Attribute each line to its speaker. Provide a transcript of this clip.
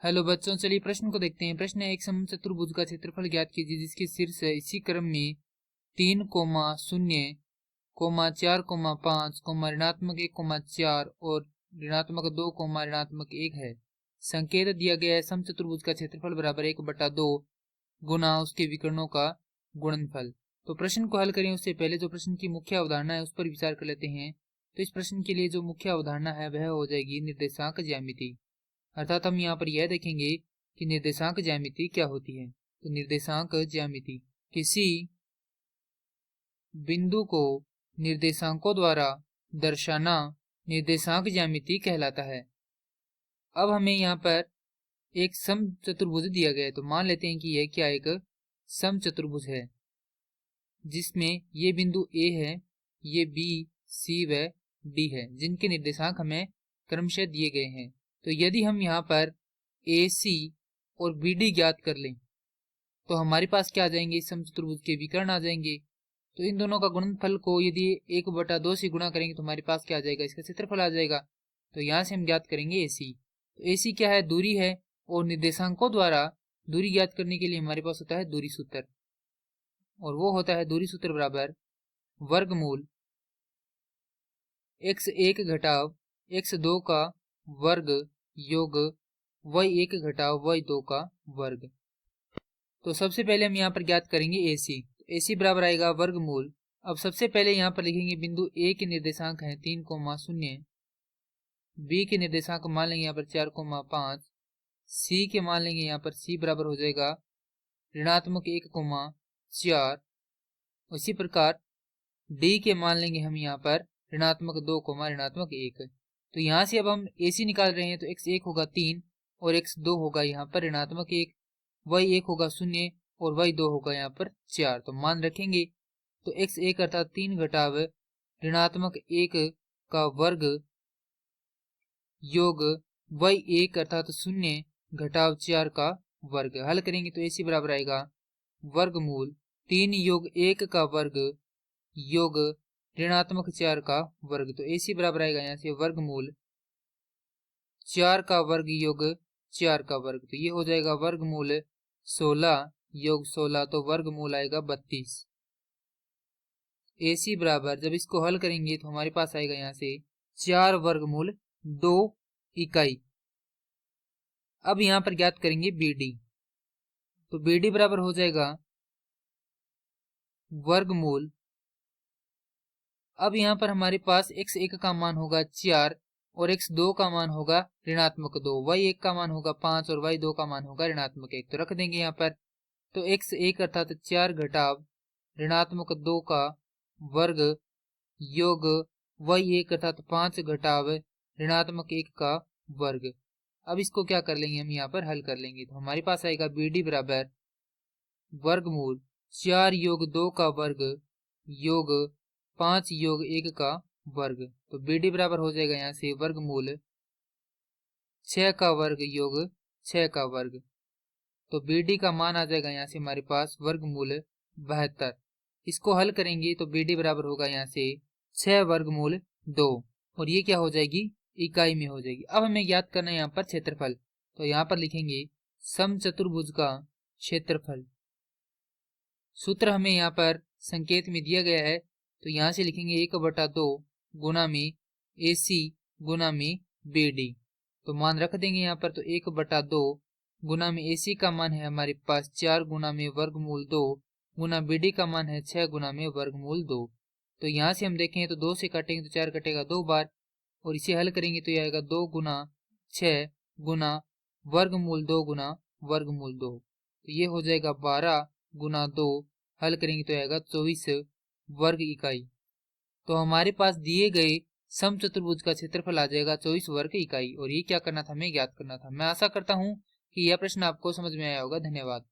Speaker 1: Hello बच्चों, चलिए प्रश्न को देखते हैं। प्रश्न है, एक समचतुर्भुज का क्षेत्रफल ज्ञात कीजिए जिसके शीर्ष इसी क्रम में 3, 0, 4, 5, ऋणात्मक 1, 4 और ऋणात्मक 2, ऋणात्मक 1 है। संकेत दिया गया है समचतुर्भुज का क्षेत्रफल बराबर 1/2 गुना उसके विकर्णों का गुणनफल। तो प्रश्न को हल करें उससे पहले जो प्रश्न की मुख्य अवधारणा है उस पर विचार कर लेते हैं। तो इस प्रश्न के लिए जो मुख्य अवधारणा है वह हो जाएगी निर्देशांक ज्यामिति। अर्थात हम यहाँ पर यह देखेंगे कि निर्देशांक ज्यामिति क्या होती है। तो निर्देशांक ज्यामिति किसी बिंदु को निर्देशांकों द्वारा दर्शाना निर्देशांक ज्यामिति कहलाता है। अब हमें यहाँ पर एक समचतुर्भुज दिया गया है, तो मान लेते हैं कि यह क्या एक समचतुर्भुज है जिसमें ये बिंदु A है, ये B, C व D है, जिनके निर्देशांक हमें क्रमशः दिए गए हैं। तो यदि हम यहाँ पर AC और BD ज्ञात कर लें तो हमारे पास क्या आ जाएंगे, समचतुर्भुज के विकर्ण आ जाएंगे। तो इन दोनों का गुणनफल को यदि 1/2 से गुणा करेंगे तो हमारे पास क्या आ जाएगा, इसका क्षेत्रफल आ जाएगा। तो यहाँ से हम ज्ञात करेंगे AC। तो AC क्या है, दूरी है, और निर्देशांकों द्वारा दूरी ज्ञात करने के लिए हमारे पास होता है दूरी सूत्र, और वो होता है दूरी सूत्र बराबर वर्गमूल x1 घटाव x2 का वर्ग योग y1 घटाव y2 का वर्ग। तो सबसे पहले हम यहाँ पर ज्ञात करेंगे AC। तो AC बराबर आएगा वर्गमूल। अब सबसे पहले यहाँ पर लिखेंगे बिंदु A के निर्देशांक हैं 3, 0, B के निर्देशांक मान लेंगे यहाँ पर 4, 5, C के मान लेंगे यहाँ पर C बराबर हो जाएगा ऋणात्मक 1, 4। उसी प्रकार D के मान लेंगे हम यहाँ पर ऋणात्मक 2, ऋणात्मक 1। तो यहाँ से अब हम AC निकाल रहे हैं, तो x1 होगा 3 और x2 होगा यहाँ पर ऋणात्मक 1, y1 होगा 0 और y2 होगा यहाँ पर 4। तो मान रखेंगे, तो x1 अर्थात 3 घटाव ऋणात्मक 1 का वर्ग योग y1 अर्थात 0 घटाव 4 का वर्ग। हल करेंगे तो AC बराबर आएगा वर्गमूल 3 योग 1 का वर्ग योग ऋणात्मक 4 का वर्ग। तो AC बराबर आएगा यहाँ से वर्गमूल 4 का वर्ग योग 4 का वर्ग। तो ये हो जाएगा वर्गमूल 16 योग 16, तो वर्गमूल आएगा 32। AC बराबर जब इसको हल करेंगे तो हमारे पास आएगा यहाँ से 4 वर्गमूल 2 इकाई। अब यहाँ पर ज्ञात करेंगे BD। तो BD बराबर हो जाएगा वर्गमूल, अब यहाँ पर हमारे पास x1 का मान होगा 4 और x2 का मान होगा ऋणात्मक 2, y1 का मान होगा 5 और y2 का मान होगा ऋणात्मक 1। तो रख देंगे यहाँ पर। तो x1 अर्थात 4 घटाव ऋणात्मक 2 का वर्ग योग y1 अर्थात 5 घटाव ऋणात्मक 1 का वर्ग। अब इसको क्या कर लेंगे, हम यहाँ पर हल कर लेंगे। तो हमारे पास आएगा BD बराबर वर्गमूल 4 योग 2 का वर्ग योग 5 योग 1 का वर्ग। तो BD बराबर हो जाएगा यहाँ से वर्गमूल 6 का वर्ग योग 6 का वर्ग। तो BD का मान आ जाएगा यहाँ से हमारे पास वर्गमूल 72। इसको हल करेंगे तो BD बराबर होगा यहाँ से 6 वर्गमूल 2, और ये क्या हो जाएगी, इकाई में हो जाएगी। अब हमें ज्ञात करना है यहाँ पर क्षेत्रफल। तो यहाँ पर लिखेंगे समचतुर्भुज का क्षेत्रफल। सूत्र हमें यहाँ पर संकेत में दिया गया है, तो यहाँ से लिखेंगे 1/2 गुना में AC गुना में BD। तो मान रख देंगे यहाँ पर। तो 1/2 गुना में AC का मान है हमारे पास 4 गुना में वर्गमूल 2 गुना BD का मान है 6 गुना में वर्गमूल 2। तो यहाँ से हम देखें तो 2 से काटेंगे तो 4 कटेगा 2 बार, और इसे हल करेंगे तो यह आएगा 2 गुना 6 गुना वर्गमूल 2 गुना वर्गमूल 2। तो ये हो जाएगा 12 गुना 2, हल करेंगे तो आएगा 24 वर्ग इकाई। तो हमारे पास दिए गए समचतुर्भुज का क्षेत्रफल आ जाएगा 24 वर्ग इकाई, और ये क्या करना था, हमें ज्ञात करना था। मैं आशा करता हूँ कि यह प्रश्न आपको समझ में आया होगा। धन्यवाद।